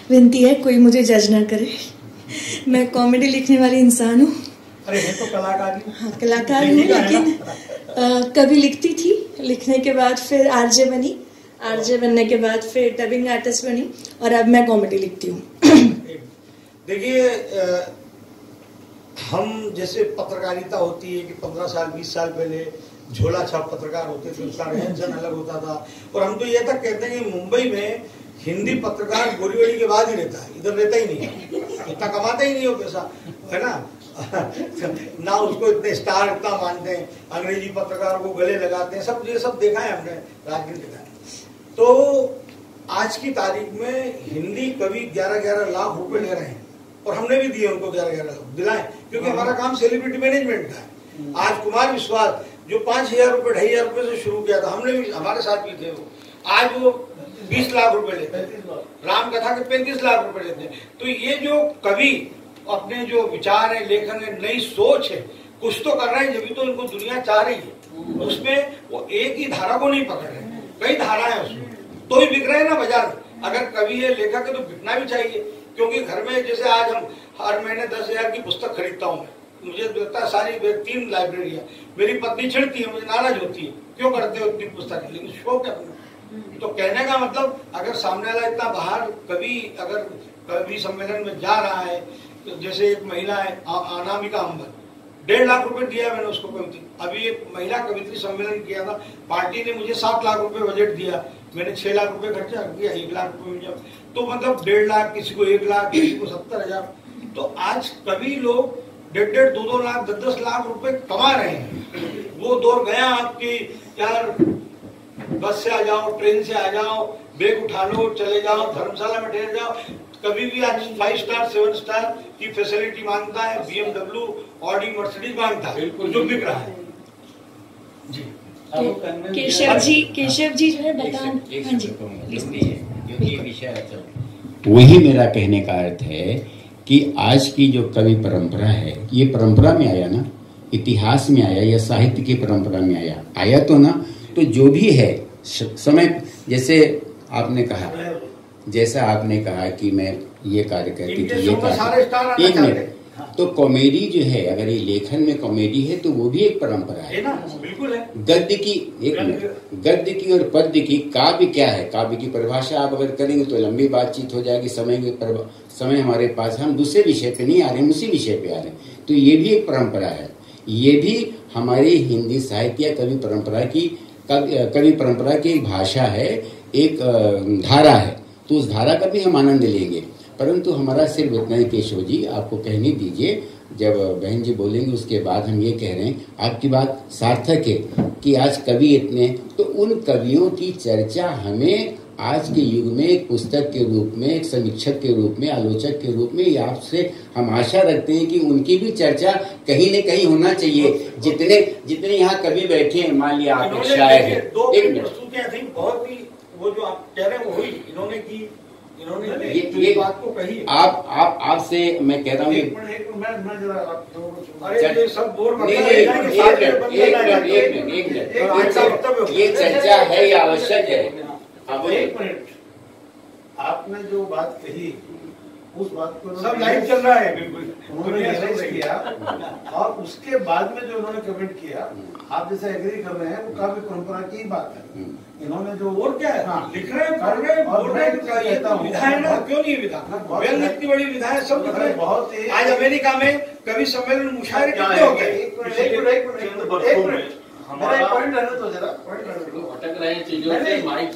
विनती है कोई मुझे जज ना करे। मैं कॉमेडी लिखने वाली इंसान हूँ। अरे है तो कलाकार ही। हाँ कलाकार हूँ, लेकिन कभी लिखती थी, लिखने के बाद फिर आरजे बनी, आरजे बनने के बाद फिर डबिंग आर्टिस्ट बनी और अब मैं कॉमेडी लिखती हूँ। देखिए हम जैसे पत्रकारिता होती है कि 15 साल 20 साल पहले झोला छाप पत्रकार होते थे, उसका रहन सहन अलग होता था। और हम तो ये तक कहते हैं कि मुंबई में हिंदी पत्रकार गोरीवड़ी के बाद ही रहता है, इधर रहता ही नहीं है, इतना कमाता ही नहीं हो पैसा, है ना। ना उसको इतने स्टार इतना मानते हैं, अंग्रेजी पत्रकार को गले लगाते हैं, सब ये सब देखा है हमने राजनीति का। तो आज की तारीख में हिंदी कवि 11-11 लाख रुपए ले रहे हैं और हमने भी दिए उनको 11-11 लाख दिलाए, क्योंकि हमारा काम सेलिब्रिटी मैनेजमेंट का है। आज कुमार विश्वास जो 5,000 रुपए 2,500 रुपए से शुरू किया था, हमने भी, हमारे साथ भी थे वो, आज वो 20 लाख रुपए लेते हैं, राम कथा के 35 लाख रुपए लेते हैं। तो ये जो कवि अपने जो विचार है, लेखन है, नई सोच है, कुछ तो कर रहे हैं, जब तो इनको दुनिया चाह रही है। उसमें वो एक ही धारा को नहीं पकड़ रहे, कई धाराएं हैं उसमें, तो ही बिक रहे हैं ना बाजार में। अगर कवि है, लेखक है, तो बिकना भी चाहिए। क्योंकि घर में जैसे आज हम हर महीने 10,000 की पुस्तक खरीदता हूँ, मुझे लगता है सारी 3 लाइब्रेरियां, मेरी पत्नी चिढ़ती है, मुझे नाराज होती है, क्यों करते हो इतनी पुस्तक, लेकिन शौक है अपना। तो कहने का मतलब, अगर सामने वाला इतना बाहर कवि अगर कवि सम्मेलन में जा रहा है, तो जैसे एक महिला है अनामिका अंबर, 1.5 लाख रुपए दिया मैंने उसको कवित्री। अभी एक महिला कवित्री सम्मेलन किया था, पार्टी ने मुझे 7 लाख रुपए बजट दिया, मैंने 6 लाख रुपए खर्चा किया, 1 लाख रुपए में जब, तो मतलब 1.5 लाख, किसी को 1 लाख, किसी को 70,000। तो आज कवि लोग 1.5, 2 लाख, 10 लाख रुपए कमा रहे हैं। वो दौर गया आपकी, यार बस से आ जाओ, ट्रेन से आ जाओ, बैग उठा लो, चले जाओ, धर्मशाला में ठहर जाओ। कभी भी आज 5 स्टार 7 स्टार की फैसिलिटी मांगता है, BMW, ऑडी, मर्सिडीज मांगता है, जो बिक रहा है। जी केशव जी जो है बताएं। वही मेरा कहने का अर्थ है कि आज की जो कवि परंपरा है, ये परंपरा में आया ना, इतिहास में आया या साहित्य की परंपरा में आया तो ना, तो जो भी है समय, जैसे आपने कहा, जैसा आपने कहा कि मैं ये कार्य करती थी, ये कार्य, एक मिनट, तो कॉमेडी जो है, अगर ये लेखन में कॉमेडी है तो वो भी एक परंपरा है ना, बिल्कुल है। गद्य की, एक मिनट, गद्य की और पद्य की, काव्य क्या है, काव्य की परिभाषा आप अगर करेंगे तो लंबी बातचीत हो जाएगी, समय हमारे पास, हम दूसरे विषय पे नहीं आ रहे हैं, उसी विषय पे आ रहे हैं। तो ये भी एक परंपरा है, ये भी हमारी हिंदी साहित्य या कवि परंपरा की एक भाषा है, एक धारा है, तो उस धारा का भी हम आनंद लेंगे। परंतु हमारा सिर्फ इतना ही, केशव जी आपको कहने दीजिए, जब बहन जी बोलेंगे उसके बाद हम ये कह रहे हैं, आपकी बात सार्थक है कि आज कवि इतने, तो उन कवियों की चर्चा हमें आज के युग में एक पुस्तक के रूप में, एक समीक्षक के रूप में, आलोचक के रूप में, आपसे हम आशा रखते हैं कि उनकी भी चर्चा कहीं न कहीं होना चाहिए। जितने यहाँ कवि बैठे हैं, मान लिया आप शायर है, एक मिनट, बहुत ही वो जो आप कह रहे हैं वो इन्होंने की, ये बात को कही। आपसे मैं कह रहा हूँ, ये चर्चा है या आवश्यक है? एक मिनट, आपने जो बात कही उस बात को सब लाइव चल रहा है, बिल्कुल उन्होंने एनालाइज किया, और उसके बाद में जो उन्होंने कमेंट किया, आप जैसे एग्री कर रहे हैं, वो काफी परंपरा की बात है। इन्होंने जो और क्या है, हाँ, लिख रहे हैं, पढ़ रहे हैं, बोल रहे हैं, ये तो विधा है ना, क्यों नहीं विधा, वेल इतनी बड़ी विधा है, सब लिख रहे हैं। बहुत ही आज अमेरिका में कवि सम्मेलन मुशायरे कितने हो गए? एक मिनट, हमारा पॉइंट रहने तो जरा, पॉइंट रहने दो, भटक रहे हैं चीजों से, माइक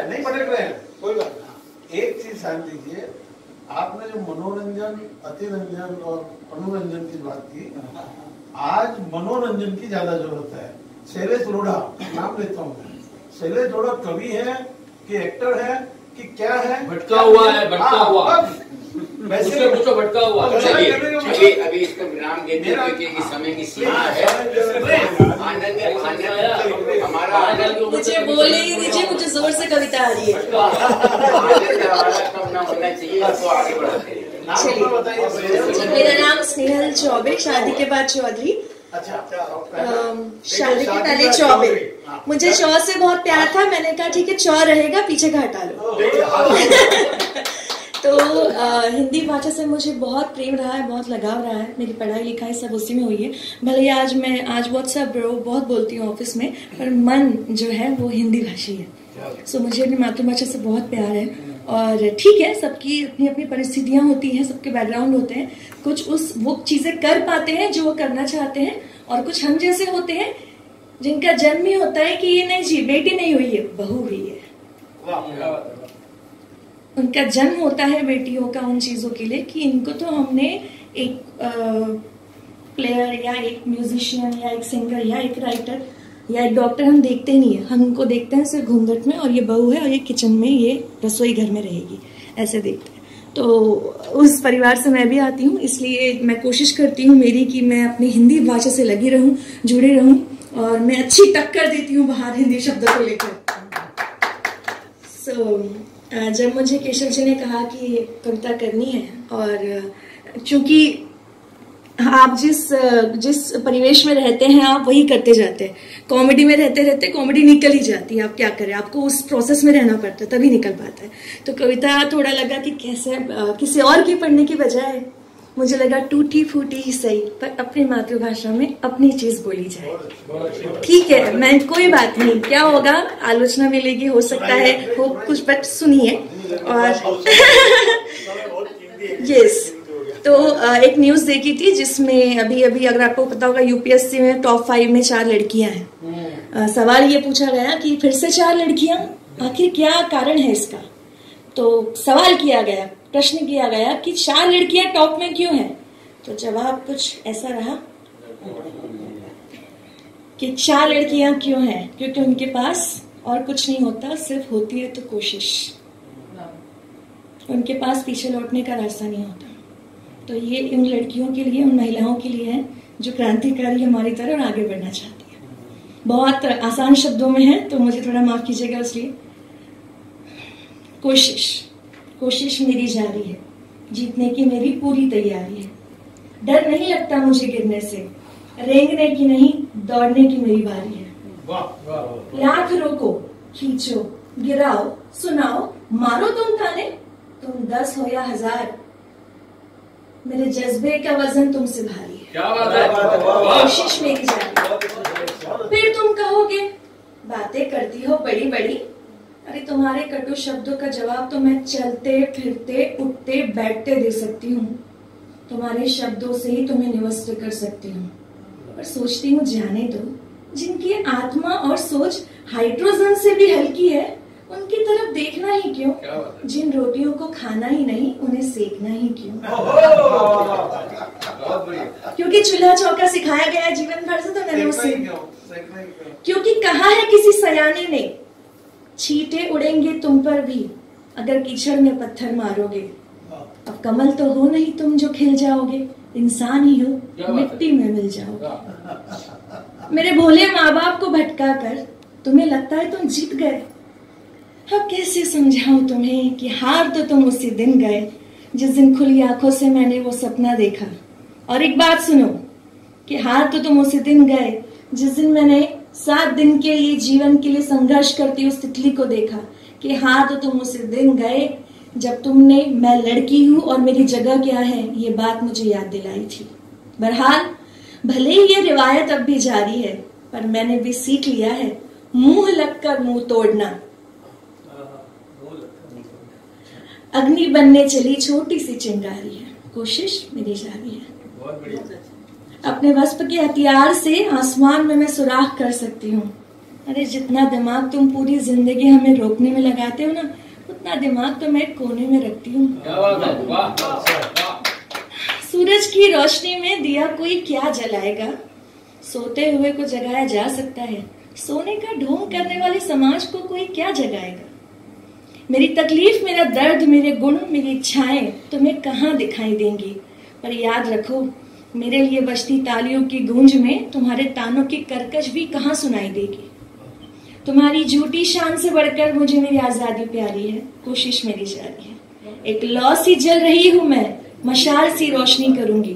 नहीं भटक रहे हैं, कोई बात नहीं। एक चीज समझ लीजिए, आपने जो मनोरंजन, अतिरंजन और अनुरंजन की बात की, आज मनोरंजन की ज्यादा जरूरत है। शैलेश लोढ़ा नाम लेता हूँ, शैलेश लोढ़ा कवि है कि एक्टर है कि क्या है? भटका हुआ है, भटका हुआ, वैसे पूछो भटका हुआ। अभी इसको विराम देते हैं क्योंकि समय की सीमा है। हमारा मुझे बोले ही दीजिए, मुझे जोर से कविता आ रही है। कम ना होना चाहिए, तो आगे बढ़ाते हैं। मेरा नाम स्नेहल चौबे, शादी के बाद चौधरी। अच्छा, शादी के पहले चौबे। मुझे चौ से बहुत प्यार था, मैंने कहा ठीक है चौ रहेगा, पीछे का हटा लो। तो हिंदी भाषा से मुझे बहुत प्रेम रहा है, बहुत लगाव रहा है। मेरी पढ़ाई लिखाई सब उसी में हुई है। भले आज व्हाट्सएप बहुत बोलती हूँ ऑफिस में, पर मन जो है वो हिंदी भाषी है। सो मुझे अपनी मातृभाषा से बहुत प्यार है। और ठीक है, सबकी अपनी अपनी परिस्थितियां होती हैं, सबके बैकग्राउंड होते हैं। कुछ वो चीजें कर पाते हैं जो वो करना चाहते हैं, और कुछ हम जैसे होते हैं जिनका जन्म ही होता है कि ये नहीं जी, बेटी नहीं हुई है, बहू हुई है। उनका जन्म होता है बेटियों का उन चीजों के लिए कि इनको तो हमने एक प्लेयर या एक म्यूजिशियन या एक सिंगर या एक राइटर या एक डॉक्टर हम देखते नहीं है। हम उनको देखते हैं सिर्फ घूंघट में, और ये बहू है और ये किचन में, ये रसोई घर में रहेगी, ऐसे देखते हैं। तो उस परिवार से मैं भी आती हूँ, इसलिए मैं कोशिश करती हूँ मेरी कि मैं अपनी हिंदी भाषा से लगी रहूं, जुड़े रहूं, और मैं अच्छी टक्कर देती हूँ बाहर हिंदी शब्दों को लेकर। जब मुझे केशव जी ने कहा कि कविता करनी है, और चूंकि आप जिस परिवेश में रहते हैं आप वही करते जाते हैं। कॉमेडी में रहते रहते कॉमेडी निकल ही जाती है, आप क्या करें, आपको उस प्रोसेस में रहना पड़ता है, तभी निकल पाता है। तो कविता थोड़ा लगा कि कैसे किसी और की पढ़ने की बजाय मुझे लगा टूटी फूटी ही सही, पर अपनी मातृभाषा में अपनी चीज बोली जाए। ठीक है, मैं कोई बात नहीं, क्या होगा, आलोचना मिलेगी, हो सकता है हो कुछ, बट सुनिए। और यस, तो एक न्यूज देखी थी जिसमें अभी अगर आपको पता होगा, यूपीएससी में टॉप 5 में 4 लड़कियां हैं। सवाल ये पूछा गया कि फिर से 4 लड़कियां, आखिर क्या कारण है इसका। तो सवाल किया गया, प्रश्न किया गया कि 4 लड़कियां टॉप में क्यों हैं। तो जवाब कुछ ऐसा रहा कि 4 लड़कियां क्यों हैं, क्योंकि उनके पास और कुछ नहीं होता, सिर्फ होती है तो कोशिश। उनके पास पीछे लौटने का रास्ता नहीं होता। तो ये उन लड़कियों के लिए, उन महिलाओं के लिए है जो क्रांतिकारी हमारी तरह और आगे बढ़ना चाहती है। बहुत आसान शब्दों में है तो मुझे थोड़ा माफ कीजिएगा। इसलिए कोशिश मेरी जारी है, जीतने की मेरी पूरी तैयारी है। डर नहीं लगता मुझे गिरने से, रेंगने की नहीं दौड़ने की मेरी बारी है। लाख रोको, खींचो, गिराओ, सुनाओ, मारो तुम ताने, तुम 10 हो या 1000, मेरे जज्बे का वजन तुमसे भारी है। क्या बात है? कोशिश मेरी जारी। फिर तुम कहोगे बातें करती हो बड़ी बड़ी, अरे तुम्हारे कटु शब्दों का जवाब तो मैं चलते फिरते उठते बैठते दे सकती हूँ। तुम्हारे शब्दों से ही तुम्हें निवस्त कर सकती हूँ। पर सोचती हूँ जाने दो, जिनकी आत्मा और सोच हाइड्रोजन से भी हल्की है, उनकी तरफ देखना ही क्यों। जिन रोटियों को खाना ही नहीं, उन्हें सेकना ही क्यों। क्योंकि चूल्हा चौका सिखाया गया जीवन भर से, तो मैंने उसे, क्योंकि कहा है किसी सयाने ने, छींटे उड़ेंगे तुम पर भी अगर कीचड़ में पत्थर मारोगे। अब कमल तो हो नहीं तुम जो खिल जाओगे, इंसान ही हो मिट्टी में मिल जाओगे। मेरे भोले माँ बाप को भटका कर तुम्हें लगता है तुम जीत गए। अब कैसे समझाऊं तुम्हें कि हार तो तुम उसी दिन गए जिस दिन खुली आंखों से मैंने वो सपना देखा। और एक बात सुनो कि हार तो तुम उसी दिन गए जिस दिन मैंने 7 दिन के लिए जीवन के लिए संघर्ष करती उस तितली को देखा। कि हार तो तुम उसी दिन गए जब तुमने मैं लड़की हूं और मेरी जगह क्या है ये बात मुझे याद दिलाई थी। बहरहाल भले ही ये रिवायत अब भी जारी है, पर मैंने भी सीख लिया है मुंह लगकर मुंह तोड़ना। अग्नि बनने चली छोटी सी चिंगारी है, कोशिश मेरी जारी है। अपने वस्प के हथियार से आसमान में मैं सुराख कर सकती हूँ। अरे जितना दिमाग तुम पूरी जिंदगी हमें रोकने में लगाते हो ना, उतना दिमाग तो मैं कोने में रखती हूँ। सूरज की रोशनी में दिया कोई क्या जलाएगा, सोते हुए को जगाया जा सकता है, सोने का ढोंग करने वाले समाज को कोई क्या जगाएगा। मेरी तकलीफ, मेरा दर्द, मेरे गुण, मेरी इच्छाएं तुम्हें कहाँ दिखाई देंगी। पर याद रखो मेरे लिए बजती तालियों की गूंज में तुम्हारे तानों की करकश भी कहाँ सुनाई देगी। तुम्हारी झूठी शान से बढ़कर मुझे मेरी आजादी प्यारी है, कोशिश मेरी जारी है। एक लौ सी जल रही हूं मैं, मशाल सी रोशनी करूंगी।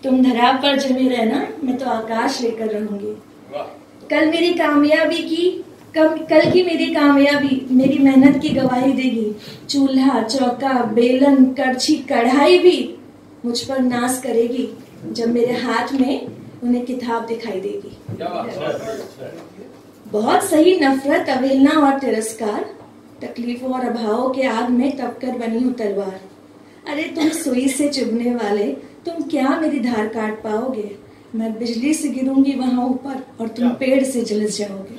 तुम धरा पर जमे रहना, मैं तो आकाश लेकर रहूंगी। कल मेरी कामयाबी की कल की मेरी कामयाबी मेरी मेहनत की गवाही देगी। चूल्हा चौका बेलन कड़छी कढ़ाई भी मुझ पर नाज करेगी जब मेरे हाथ में उन्हें किताब दिखाई देगी। बहुत सही नफरत अवहेलना और तिरस्कार, तकलीफों और अभावों के आग में तपकर बनी हूँ तलवार। अरे तुम सुई से चुभने वाले, तुम क्या मेरी धार काट पाओगे? मैं बिजली से गिरूंगी वहां ऊपर और तुम पेड़ से झुलस जाओगे।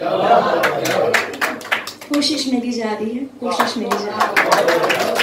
कोशिश मेरी जारी है, कोशिश मेरी जारी है।